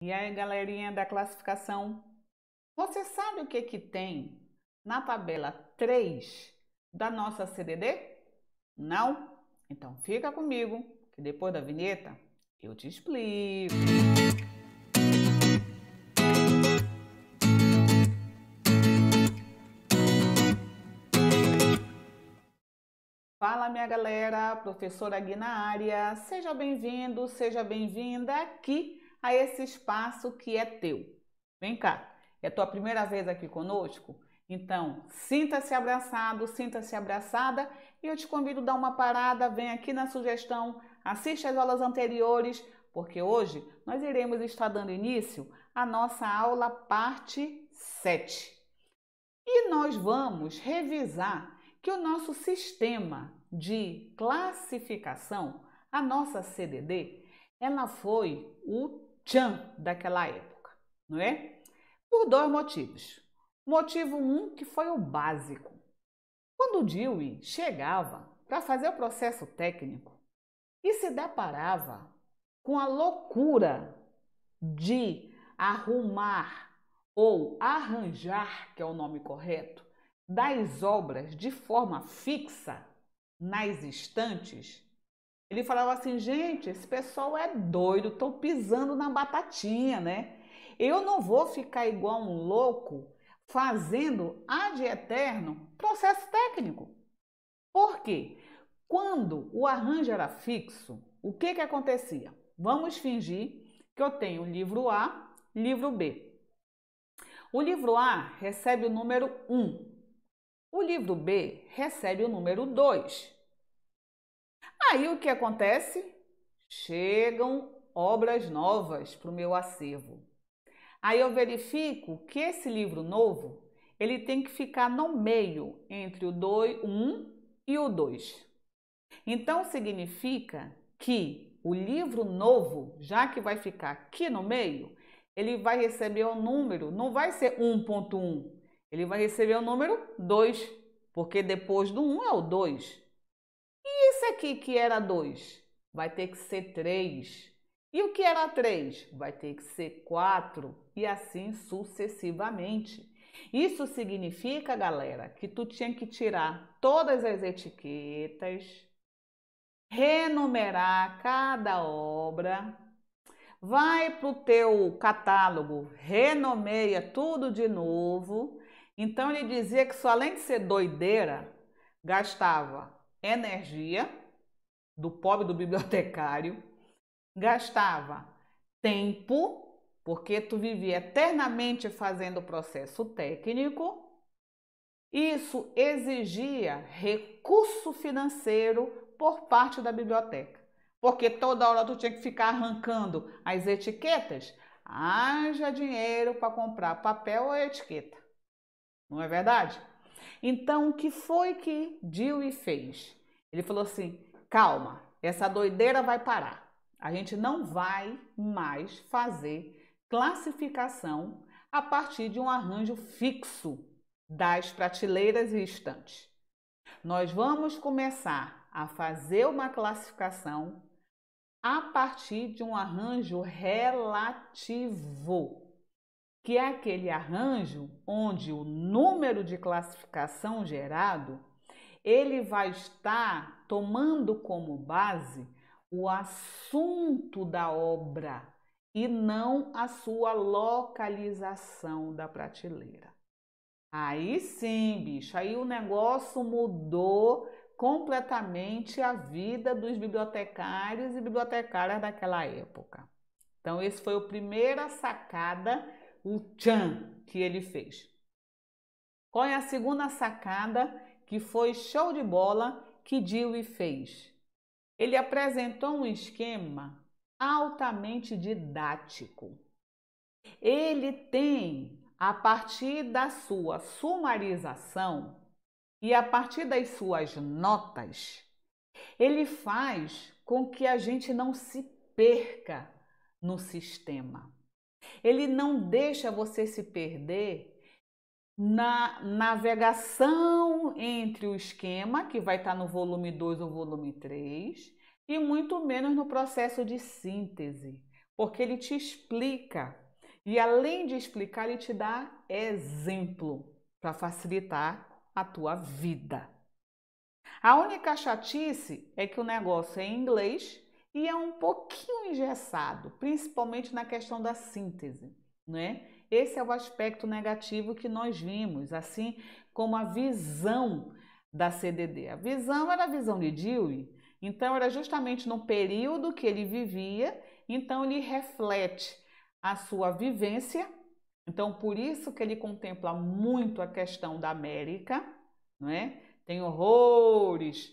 E aí, galerinha da classificação, você sabe o que que tem na tabela 3 da nossa CDD? Não? Então fica comigo, que depois da vinheta eu te explico. Fala, minha galera, professora Gui na área. Seja bem-vindo, seja bem-vinda aqui a esse espaço que é teu. Vem cá, é a tua primeira vez aqui conosco? Então, sinta-se abraçado, sinta-se abraçada e eu te convido a dar uma parada, vem aqui na sugestão, assiste as aulas anteriores, porque hoje nós iremos estar dando início à nossa aula parte 7. E nós vamos revisar que o nosso sistema de classificação, a nossa CDD, ela foi o tchan daquela época, não é? Por dois motivos. Motivo um, que foi o básico. Quando o Dewey chegava para fazer o processo técnico e se deparava com a loucura de arrumar ou arranjar, que é o nome correto, das obras de forma fixa nas estantes, ele falava assim: gente, esse pessoal é doido, estão pisando na batatinha, né? Eu não vou ficar igual um louco fazendo ad eterno processo técnico. Por quê? Quando o arranjo era fixo, o que que acontecia? Vamos fingir que eu tenho livro A, livro B. O livro A recebe o número 1. O livro B recebe o número 2. Aí o que acontece? Chegam obras novas para o meu acervo. Aí eu verifico que esse livro novo, ele tem que ficar no meio entre o 1 e o 2. Então significa que o livro novo, já que vai ficar aqui no meio, ele vai receber o número, não vai ser 1.1, ele vai receber o número 2, porque depois do 1 é o 2. E esse aqui que era 2 vai ter que ser 3. E o que era 3 vai ter que ser 4 e assim sucessivamente. Isso significa, galera, que tu tinha que tirar todas as etiquetas, renumerar cada obra, vai para o teu catálogo, renomeia tudo de novo. Então ele dizia que só além de ser doideira, gastava energia do pobre do bibliotecário, gastava tempo, porque tu vivia eternamente fazendo o processo técnico. Isso exigia recurso financeiro por parte da biblioteca, porque toda hora tu tinha que ficar arrancando as etiquetas. Haja dinheiro para comprar papel ou etiqueta, não é verdade? Então, o que foi que Dewey fez? Ele falou assim: calma, essa doideira vai parar. A gente não vai mais fazer classificação a partir de um arranjo fixo das prateleiras e estantes. Nós vamos começar a fazer uma classificação a partir de um arranjo relativo, que é aquele arranjo onde o número de classificação gerado ele vai estar tomando como base o assunto da obra e não a sua localização da prateleira. Aí sim, bicho, aí o negócio mudou completamente a vida dos bibliotecários e bibliotecárias daquela época. Então, esse foi a primeira sacada, o tchan, que ele fez. Qual é a segunda sacada que foi show de bola que Dewey fez? Ele apresentou um esquema altamente didático. Ele tem, a partir da sua sumarização e a partir das suas notas, ele faz com que a gente não se perca no sistema. Ele não deixa você se perder na navegação entre o esquema, que vai estar no volume 2 ou volume 3, e muito menos no processo de síntese. porque ele te explica e além de explicar, ele te dá exemplo para facilitar a tua vida. A única chatice é que o negócio é em inglês e é um pouquinho engessado, principalmente na questão da síntese, né? Esse é o aspecto negativo que nós vimos, assim como a visão da CDD. A visão era a visão de Dewey, então era justamente no período que ele vivia, então ele reflete a sua vivência, então por isso que ele contempla muito a questão da América, não é? Tem horrores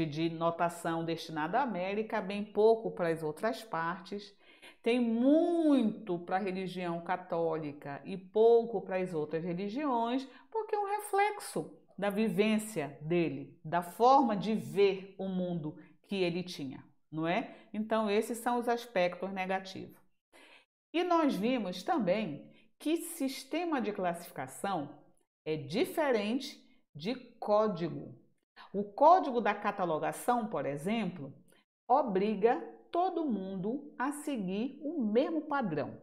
de notação destinada à América, bem pouco para as outras partes. Tem muito para a religião católica e pouco para as outras religiões, porque é um reflexo da vivência dele, da forma de ver o mundo que ele tinha, não é? Então, esses são os aspectos negativos. E nós vimos também que sistema de classificação é diferente de código. O código da catalogação, por exemplo, obriga todo mundo a seguir o mesmo padrão.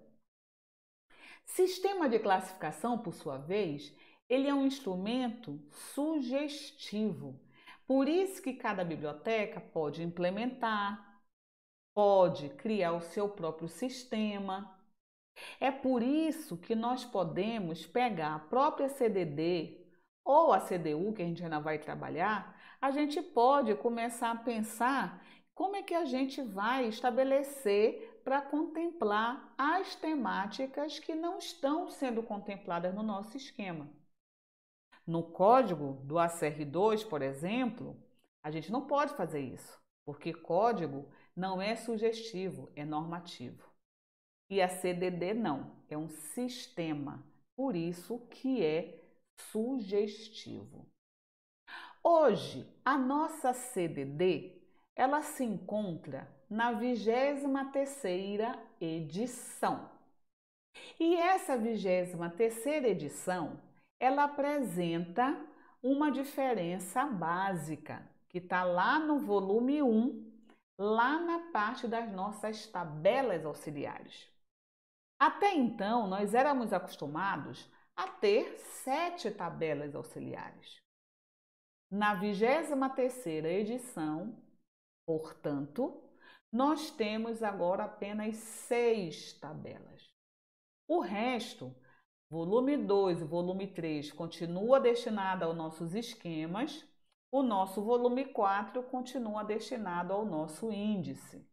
Sistema de classificação, por sua vez, ele é um instrumento sugestivo. Por isso que cada biblioteca pode implementar, pode criar o seu próprio sistema. É por isso que nós podemos pegar a própria CDD ou a CDU, que a gente ainda vai trabalhar, a gente pode começar a pensar como é que a gente vai estabelecer para contemplar as temáticas que não estão sendo contempladas no nosso esquema. No código do ACR2, por exemplo, a gente não pode fazer isso, porque código não é sugestivo, é normativo. E a CDD não, é um sistema, por isso que é sugestivo. Hoje, a nossa CDD, ela se encontra na 23ª edição. E essa 23ª edição, ela apresenta uma diferença básica, que está lá no volume 1, lá na parte das nossas tabelas auxiliares. Até então, nós éramos acostumados a ter 7 tabelas auxiliares. Na 23ª edição, portanto, nós temos agora apenas 6 tabelas. O resto, volume 2 e volume 3, continua destinado aos nossos esquemas, o nosso volume 4 continua destinado ao nosso índice.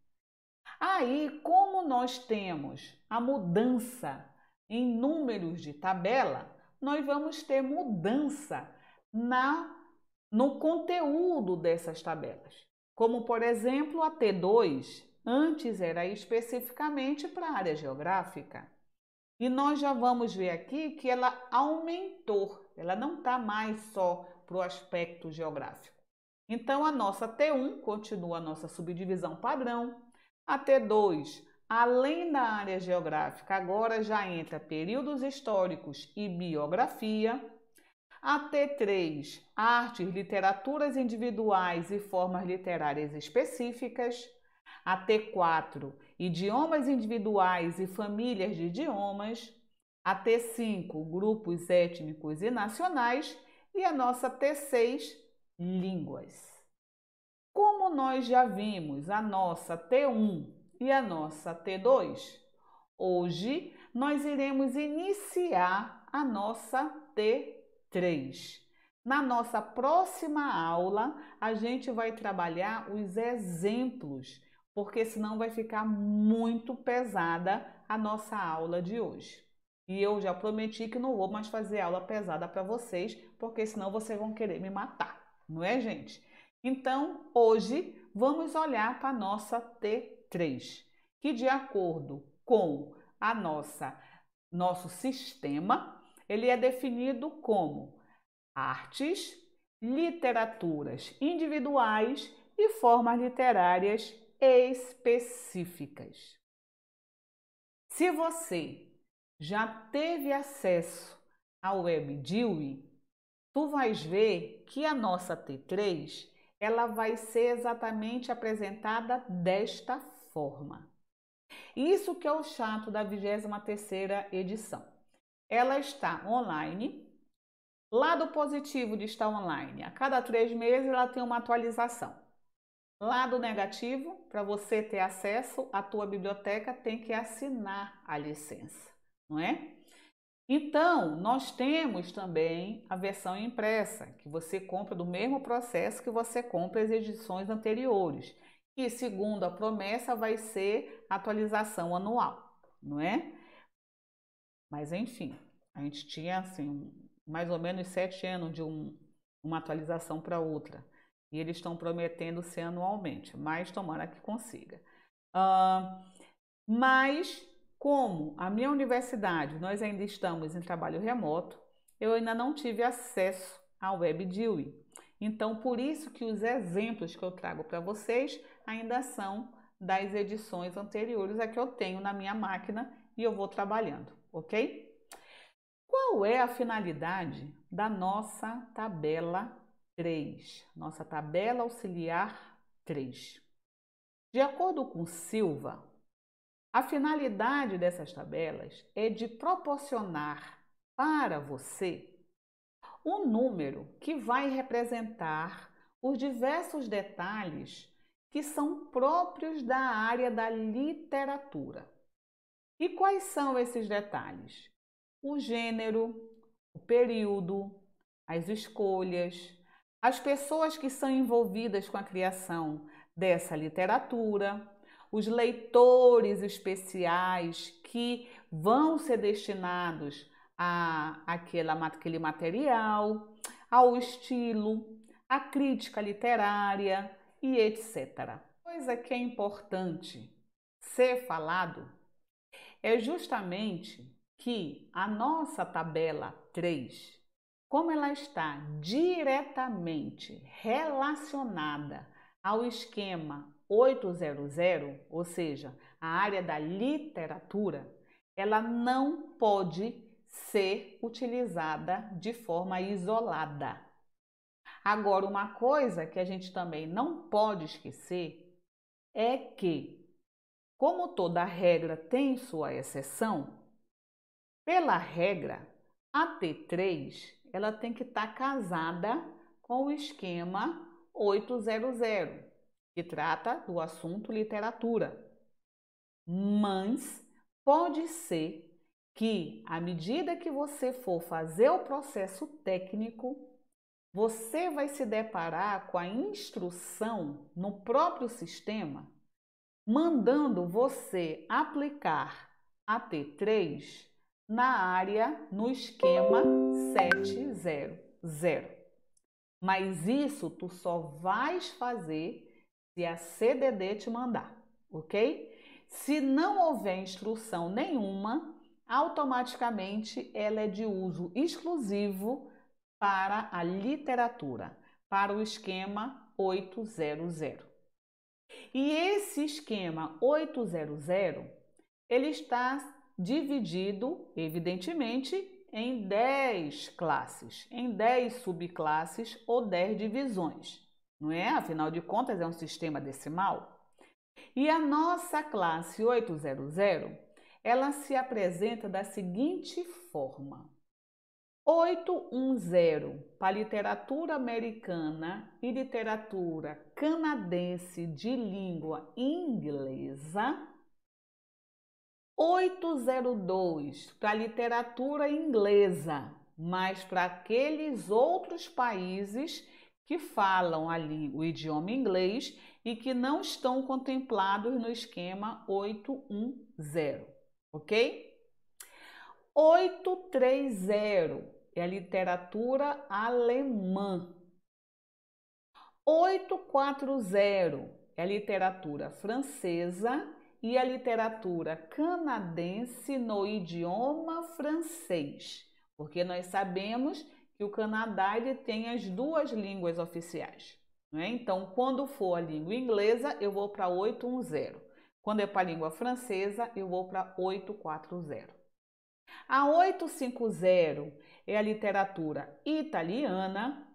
Aí, como nós temos a mudança em números de tabela, nós vamos ter mudança no conteúdo dessas tabelas. Como, por exemplo, a T2, antes era especificamente para a área geográfica. E nós já vamos ver aqui que ela aumentou, ela não está mais só para o aspecto geográfico. Então, a nossa T1 continua a nossa subdivisão padrão. A T2, além da área geográfica, agora já entra períodos históricos e biografia. A T3, artes, literaturas individuais e formas literárias específicas. A T4, idiomas individuais e famílias de idiomas. A T5, grupos étnicos e nacionais. E a nossa T6, línguas. Como nós já vimos a nossa T1 e a nossa T2, hoje nós iremos iniciar a nossa T3. Na nossa próxima aula, a gente vai trabalhar os exemplos, porque senão vai ficar muito pesada a nossa aula de hoje. E eu já prometi que não vou mais fazer aula pesada para vocês, porque senão vocês vão querer me matar, não é, gente? Então, hoje, vamos olhar para a nossa T3, que de acordo com a nosso sistema, ele é definido como artes, literaturas individuais e formas literárias específicas. Se você já teve acesso ao WebDewey, tu vais ver que a nossa T3 ela vai ser exatamente apresentada desta forma. Isso que é o chato da 23ª edição. Ela está online. Lado positivo de estar online, a cada 3 meses ela tem uma atualização. Lado negativo, para você ter acesso à tua biblioteca, tem que assinar a licença, não é? Então, nós temos também a versão impressa, que você compra do mesmo processo que você compra as edições anteriores, que, segundo a promessa, vai ser atualização anual, não é? Mas, enfim, a gente tinha, assim, mais ou menos 7 anos de uma atualização para outra. E eles estão prometendo ser anualmente, mas tomara que consiga. Mas, como a minha universidade, nós ainda estamos em trabalho remoto, eu ainda não tive acesso ao WebDewey. Então, por isso que os exemplos que eu trago para vocês ainda são das edições anteriores a que eu tenho na minha máquina e eu vou trabalhando, ok? Qual é a finalidade da nossa tabela 3? Nossa tabela auxiliar 3. De acordo com Silva, a finalidade dessas tabelas é de proporcionar para você um número que vai representar os diversos detalhes que são próprios da área da literatura. E quais são esses detalhes? O gênero, o período, as escolhas, as pessoas que são envolvidas com a criação dessa literatura, os leitores especiais que vão ser destinados àquele material, ao estilo, à crítica literária e etc. Coisa que é importante ser falado é justamente que a nossa tabela 3, como ela está diretamente relacionada ao esquema 800, ou seja, a área da literatura, ela não pode ser utilizada de forma isolada. Agora, uma coisa que a gente também não pode esquecer é que, como toda regra tem sua exceção, pela regra, a T3 ela tem que estar casada com o esquema 800, que trata do assunto literatura. Mas pode ser que, à medida que você for fazer o processo técnico, você vai se deparar com a instrução no próprio sistema, mandando você aplicar a T3 na área no esquema 700. Mas isso tu só vais fazer se a CDD te mandar, ok? Se não houver instrução nenhuma, automaticamente ela é de uso exclusivo para a literatura, para o esquema 800. E esse esquema 800, ele está dividido, evidentemente, em 10 classes, em 10 subclasses ou 10 divisões, não é? Afinal de contas, é um sistema decimal. E a nossa classe 800, ela se apresenta da seguinte forma: 810 para literatura americana e literatura canadense de língua inglesa, 802 para literatura inglesa, mas para aqueles outros países que falam o idioma inglês e que não estão contemplados no esquema 810, ok? 830 é a literatura alemã. 840 é a literatura francesa e a literatura canadense no idioma francês, porque nós sabemos que o Canadá ele tem as 2 línguas oficiais, né? Então, quando for a língua inglesa, eu vou para 810. Quando é para a língua francesa, eu vou para 840. A 850 é a literatura italiana.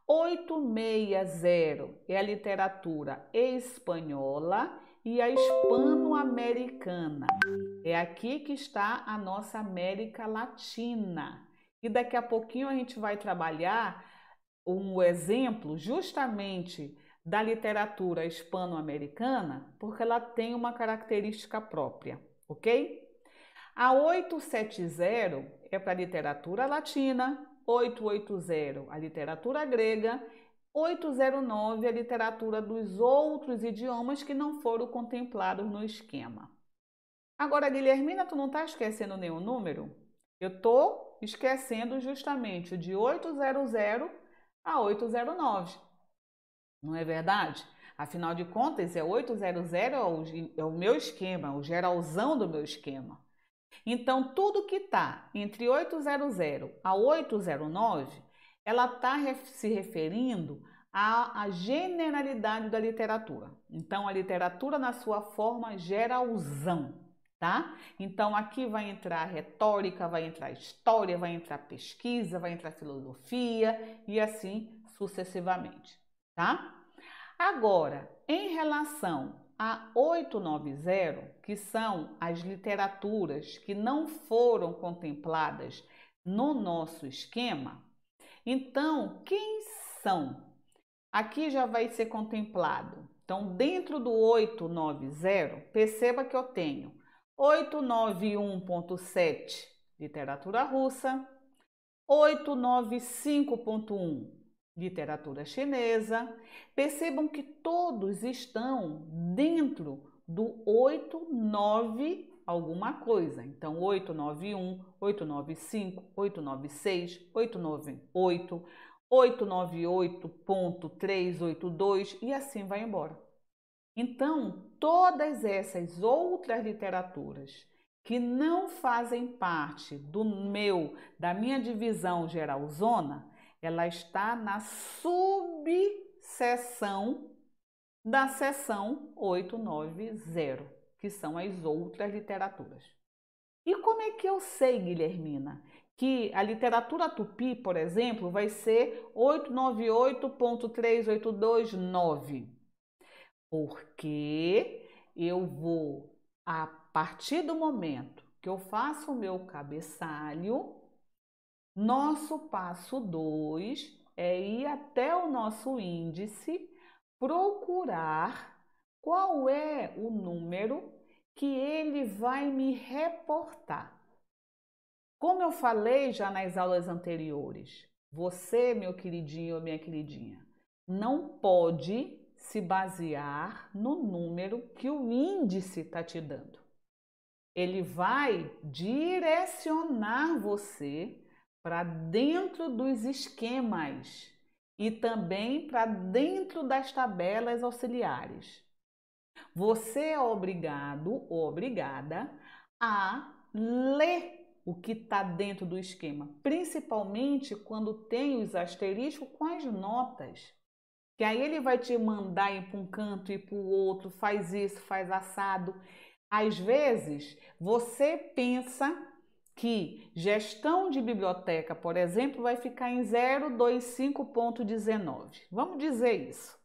860 é a literatura espanhola e a hispano-americana. É aqui que está a nossa América Latina. E daqui a pouquinho a gente vai trabalhar um exemplo justamente da literatura hispano-americana, porque ela tem uma característica própria, ok? A 870 é para a literatura latina, 880 a literatura grega, 809 a literatura dos outros idiomas que não foram contemplados no esquema. Agora, Guilhermina, tu não está esquecendo nenhum número? Eu estou esquecendo justamente o de 800 a 809. Não é verdade? Afinal de contas, 800 é o meu esquema, o geralzão do meu esquema. Então, tudo que está entre 800 a 809, ela está se referindo à generalidade da literatura. Então, a literatura na sua forma geralzão, tá? Então, aqui vai entrar retórica, vai entrar história, vai entrar pesquisa, vai entrar filosofia e assim sucessivamente, tá? Agora, em relação a 890, que são as literaturas que não foram contempladas no nosso esquema, então, quem são? Aqui já vai ser contemplado. Então, dentro do 890, perceba que eu tenho 891.7, literatura russa, 895.1, literatura chinesa. Percebam que todos estão dentro do 89 alguma coisa. Então, 891, 895, 896, 898, 898.382 e assim vai embora. Então, todas essas outras literaturas que não fazem parte da minha divisão geralzona, ela está na subseção da seção 890, que são as outras literaturas. E como é que eu sei, Guilhermina, que a literatura tupi, por exemplo, vai ser 898.3829? Porque eu vou, a partir do momento que eu faço o meu cabeçalho, nosso passo 2 é ir até o nosso índice, procurar qual é o número que ele vai me reportar. Como eu falei já nas aulas anteriores, você, meu queridinho ou minha queridinha, não pode se basear no número que o índice está te dando. Ele vai direcionar você para dentro dos esquemas e também para dentro das tabelas auxiliares. Você é obrigado ou obrigada a ler o que está dentro do esquema, principalmente quando tem os asteriscos com as notas. Que aí ele vai te mandar ir para um canto e para o outro, faz isso, faz assado. Às vezes, você pensa que gestão de biblioteca, por exemplo, vai ficar em 025.19. Vamos dizer isso.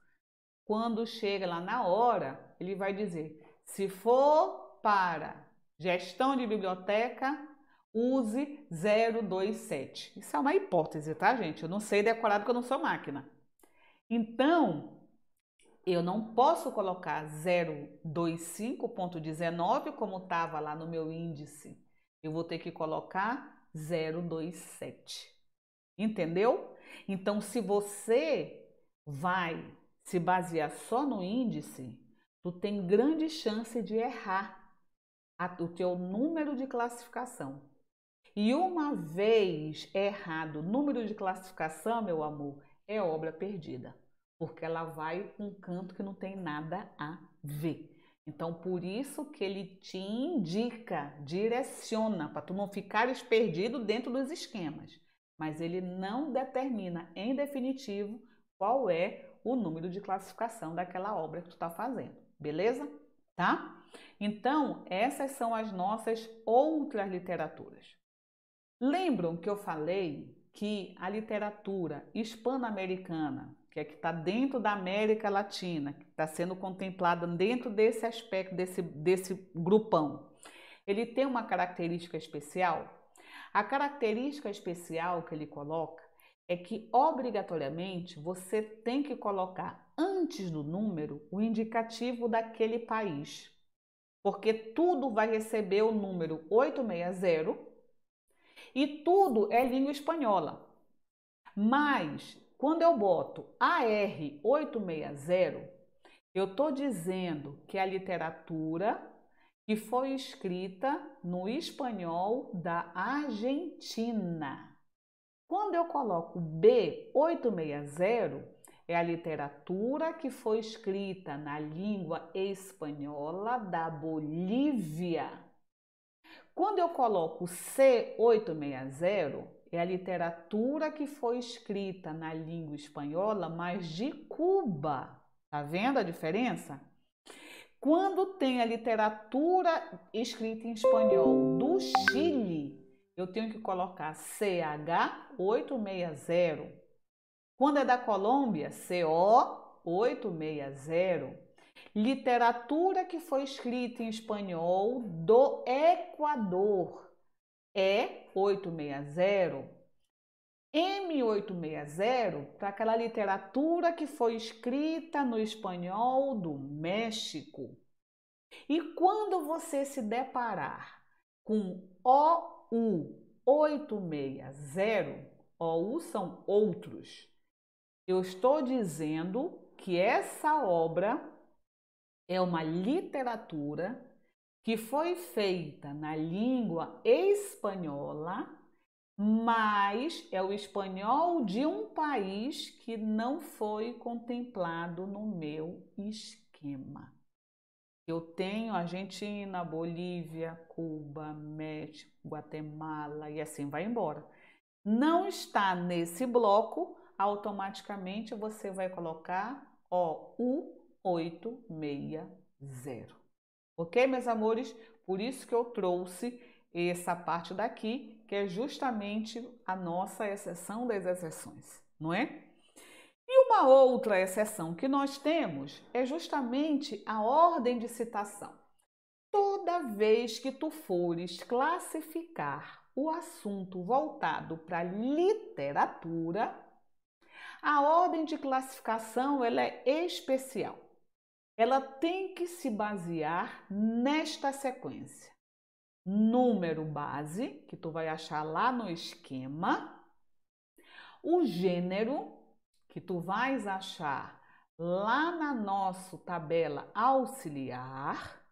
Quando chega lá na hora, ele vai dizer: se for para gestão de biblioteca, use 027. Isso é uma hipótese, tá, gente? Eu não sei decorar porque eu não sou máquina. Então, eu não posso colocar 025.19 como estava lá no meu índice. Eu vou ter que colocar 027. Entendeu? Então, se você vai se basear só no índice, tu tem grande chance de errar o teu número de classificação. E uma vez errado o número de classificação, meu amor, é obra perdida, porque ela vai para um canto que não tem nada a ver. Então, por isso que ele te indica, direciona, para tu não ficares perdido dentro dos esquemas. Mas ele não determina, em definitivo, qual é o número de classificação daquela obra que tu está fazendo, beleza? Tá? Então, essas são as nossas outras literaturas. Lembram que eu falei que a literatura hispano-americana que é que está dentro da América Latina, que está sendo contemplado dentro desse aspecto, desse grupão, ele tem uma característica especial? A característica especial que ele coloca é que, obrigatoriamente, você tem que colocar antes do número o indicativo daquele país, porque tudo vai receber o número 860 e tudo é língua espanhola. Mas, quando eu boto AR860, eu estou dizendo que é a literatura que foi escrita no espanhol da Argentina. Quando eu coloco B860, é a literatura que foi escrita na língua espanhola da Bolívia. Quando eu coloco C860, é a literatura que foi escrita na língua espanhola, mas de Cuba. Tá vendo a diferença? Quando tem a literatura escrita em espanhol do Chile, eu tenho que colocar CH860. Quando é da Colômbia, CO860. Literatura que foi escrita em espanhol do Equador, E860. M860 para aquela literatura que foi escrita no espanhol do México. E quando você se deparar com OU860, OU são outros, eu estou dizendo que essa obra é uma literatura que foi feita na língua espanhola, mas é o espanhol de um país que não foi contemplado no meu esquema. Eu tenho Argentina, Bolívia, Cuba, México, Guatemala e assim vai embora. Não está nesse bloco, automaticamente você vai colocar OU860. Ok, meus amores? Por isso que eu trouxe essa parte daqui, que é justamente a nossa exceção das exceções, não é? E uma outra exceção que nós temos é justamente a ordem de citação. Toda vez que tu fores classificar o assunto voltado para literatura, a ordem de classificação ela é especial. Ela tem que se basear nesta sequência. Número base, que tu vai achar lá no esquema. O gênero, que tu vais achar lá na nossa tabela auxiliar.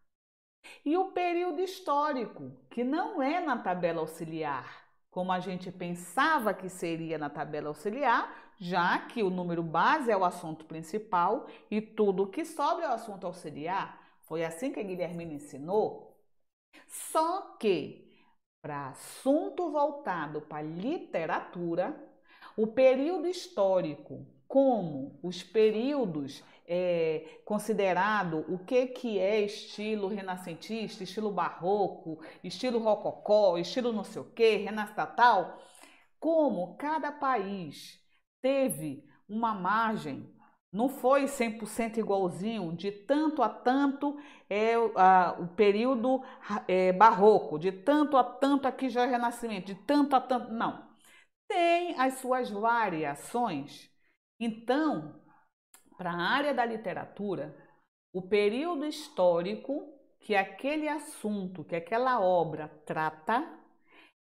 E o período histórico, que não é na tabela auxiliar, como a gente pensava que seria na tabela auxiliar, já que o número base é o assunto principal e tudo que sobra é o assunto auxiliar. Foi assim que a Guilhermina ensinou. Só que, para assunto voltado para literatura, o período histórico, como os períodos considerado o que é estilo renascentista, estilo barroco, estilo rococó, estilo não sei o que, renascental, como cada país teve uma margem, não foi 100% igualzinho, de tanto a tanto o período barroco, de tanto a tanto aqui já é renascimento, de tanto a tanto, não. Tem as suas variações. Então, para a área da literatura, o período histórico que aquele assunto, que aquela obra trata,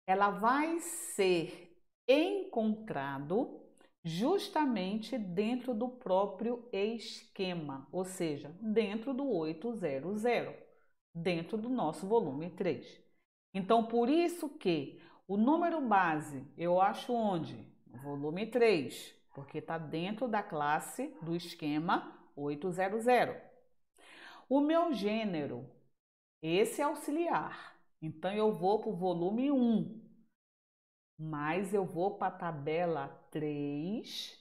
ela vai ser encontrado justamente dentro do próprio esquema, ou seja, dentro do 800, dentro do nosso volume 3. Então, por isso que o número base eu acho onde? No volume 3, porque está dentro da classe do esquema 800. O meu gênero, esse é auxiliar, então eu vou para o volume 1, mas eu vou para a tabela 3A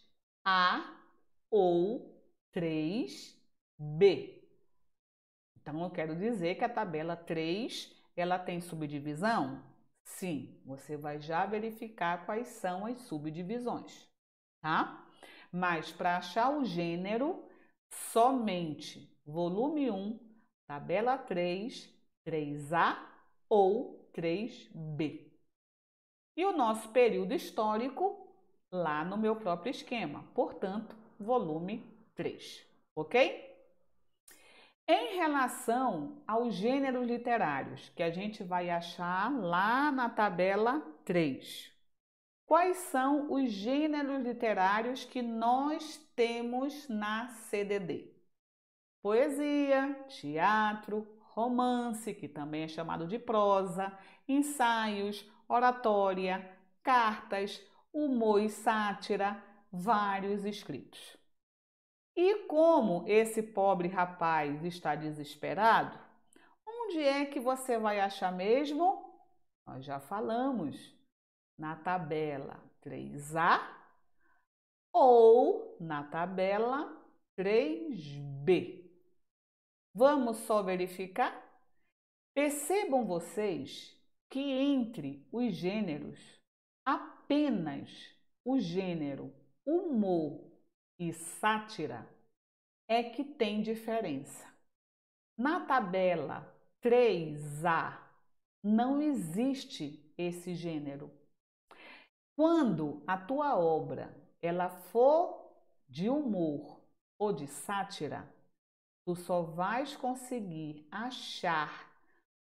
ou 3B. Então, eu quero dizer que a tabela 3, ela tem subdivisão? Sim, você vai já verificar quais são as subdivisões, tá? Mas para achar o gênero, somente volume 1, tabela 3, 3A ou 3B. E o nosso período histórico lá no meu próprio esquema, portanto, volume 3, ok? Em relação aos gêneros literários, que a gente vai achar lá na tabela 3, quais são os gêneros literários que nós temos na CDD? Poesia, teatro, romance, que também é chamado de prosa, ensaios, oratória, cartas, humor e sátira, vários escritos. E como esse pobre rapaz está desesperado, onde é que você vai achar mesmo? Nós já falamos, na tabela 3A ou na tabela 3B. Vamos só verificar? Percebam vocês que entre os gêneros, apenas o gênero humor e sátira é que tem diferença. Na tabela 3A não existe esse gênero. Quando a tua obra ela for de humor ou de sátira, tu só vais conseguir achar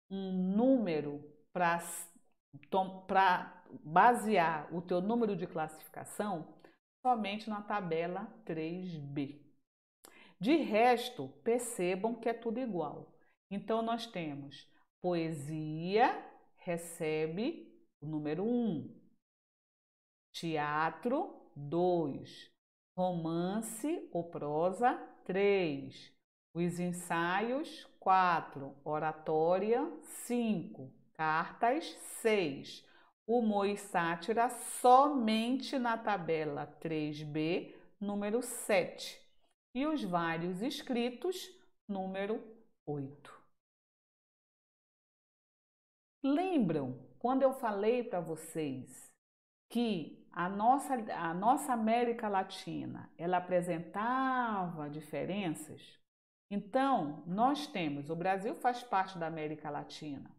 um número para basear o teu número de classificação somente na tabela 3B. De resto, percebam que é tudo igual. Então, nós temos poesia, recebe o número 1, teatro, 2, romance ou prosa, 3, os ensaios, 4, oratória, 5, cartas, 6, humor e sátira somente na tabela 3B, número 7, e os vários escritos, número 8. Lembram quando eu falei para vocês que a nossa América Latina, ela apresentava diferenças? Então, nós temos, o Brasil faz parte da América Latina.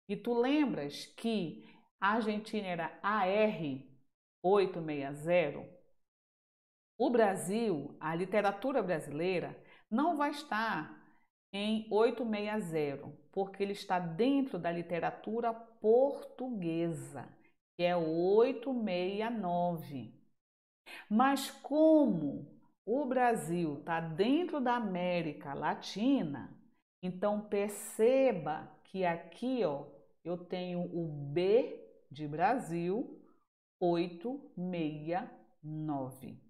E tu lembras que a Argentina era AR 860? O Brasil, a literatura brasileira, não vai estar em 860, porque ele está dentro da literatura portuguesa, que é 869. Mas como o Brasil está dentro da América Latina, então perceba que aqui, ó, eu tenho o B de Brasil 869.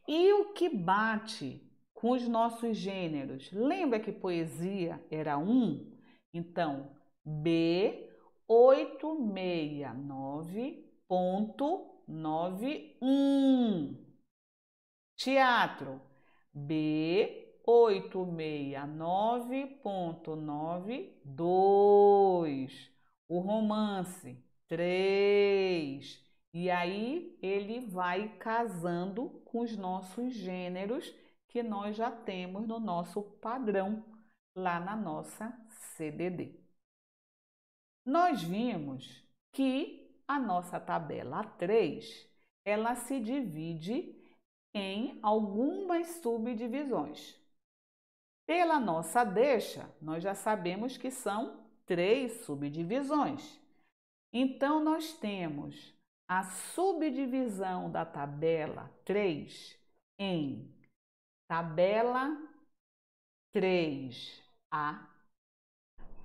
E o que bate com os nossos gêneros? Lembra que poesia era 1? Então, B 869.91. Teatro, B 869.92. O romance, 3. E aí ele vai casando com os nossos gêneros que nós já temos no nosso padrão lá na nossa CDD. Nós vimos que a nossa tabela 3, ela se divide em algumas subdivisões. Pela nossa deixa, nós já sabemos que são 3 subdivisões. Então, nós temos a subdivisão da tabela 3 em tabela 3A,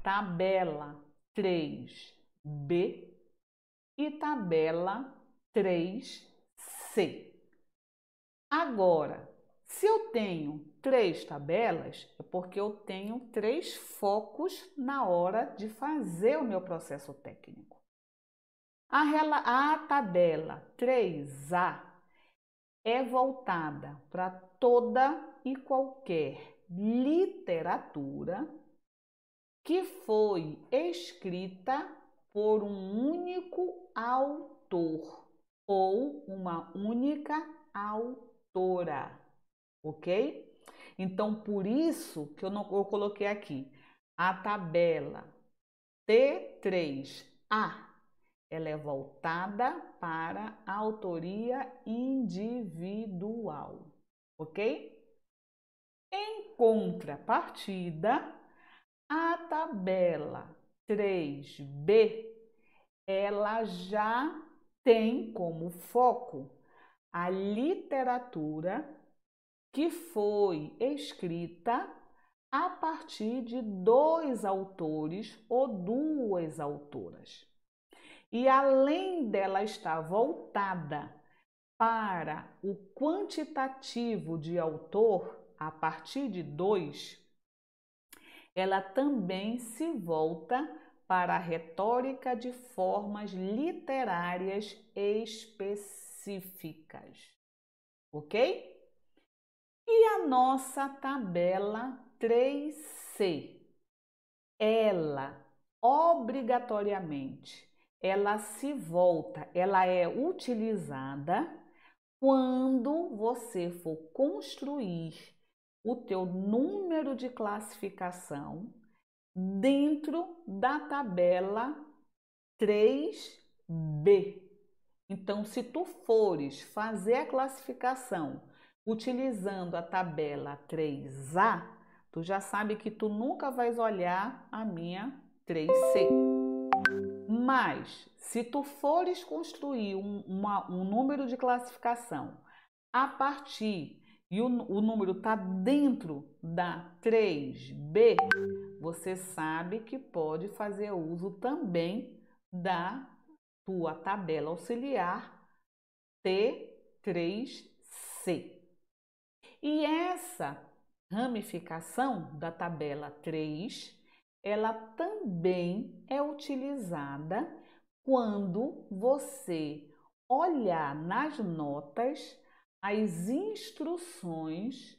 tabela 3B e tabela 3C. Agora, se eu tenho 3 tabelas, é porque eu tenho 3 focos na hora de fazer o meu processo técnico. A tabela 3A é voltada para toda e qualquer literatura que foi escrita por um único autor ou uma única autora, ok? Então, por isso que eu coloquei aqui a tabela T3A, ela é voltada para a autoria individual, ok? Em contrapartida, a tabela 3B, ela já tem como foco a literatura que foi escrita a partir de 2 autores ou 2 autoras. E além dela estar voltada para o quantitativo de autor a partir de 2, ela também se volta para a retórica de formas literárias específicas, ok? E a nossa tabela 3C, ela obrigatoriamente, ela se volta, ela é utilizada quando você for construir o teu número de classificação dentro da tabela 3B. Então, se tu fores fazer a classificação utilizando a tabela 3A, tu já sabe que tu nunca vais olhar a minha 3C. Mas, se tu fores construir um número de classificação a partir e o número está dentro da 3B, você sabe que pode fazer uso também da tua tabela auxiliar T3C. E essa ramificação da tabela 3, ela também é utilizada quando você olhar nas notas as instruções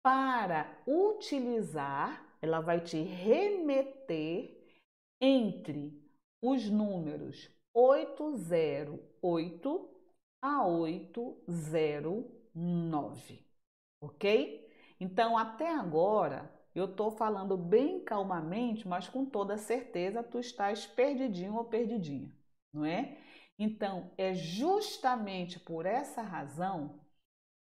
para utilizar, ela vai te remeter entre os números 808 a 809, ok? Então, até agora, eu estou falando bem calmamente, mas com toda certeza tu estás perdidinho ou perdidinha, não é? Então, é justamente por essa razão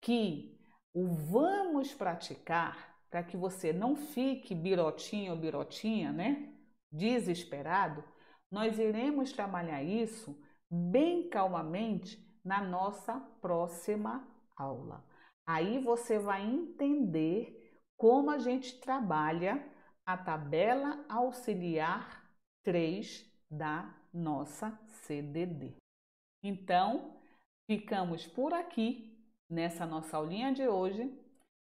que o vamos praticar, para que você não fique birotinho ou birotinha, né? Desesperado, nós iremos trabalhar isso bem calmamente na nossa próxima aula. Aí você vai entender como a gente trabalha a tabela auxiliar 3 da nossa CDD. Então, ficamos por aqui nessa nossa aulinha de hoje.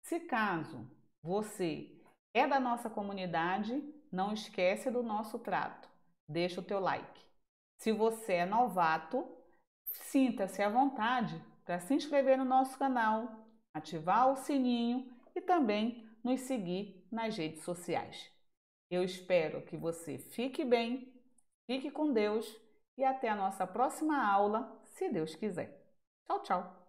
Se caso você é da nossa comunidade, não esquece do nosso trato. Deixa o teu like. Se você é novato, sinta-se à vontade para se inscrever no nosso canal, ativar o sininho e também nos seguir nas redes sociais. Eu espero que você fique bem, fique com Deus e até a nossa próxima aula, se Deus quiser. Tchau, tchau!